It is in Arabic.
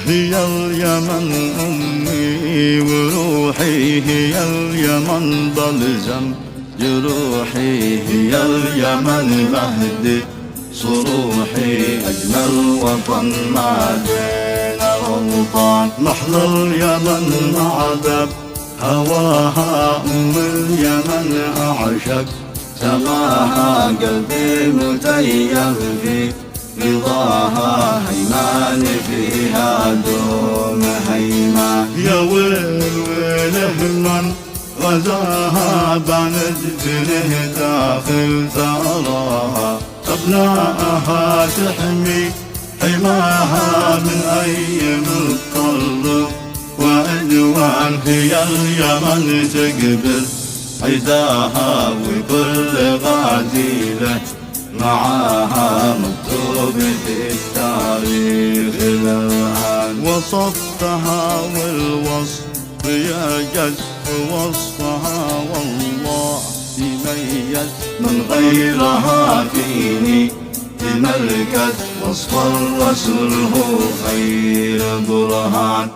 هي اليمن أمي وروحي، هي اليمن بلزم جروحي، هي اليمن مهدي صروحي، أجمل وطن ما بين الأوطان. محلى اليمن معذب هواها، اليمن أعشق سماها، قلبي متيم في رضاها، هيمان فيها دوم هيمان. يا ويل ويله من غزاها، بانت فيه داخل ثراها، أبناءها تحمي حماها من أي مضطر وعدوان. هي اليمن تقبل عداها، وكل غاديله معاها مكتوب في التاريخ الآن. وصفتها والوصف يا جد وصفها والله يميز، من غيرها فيني بملكة، وصف الرسول هو خير برهان.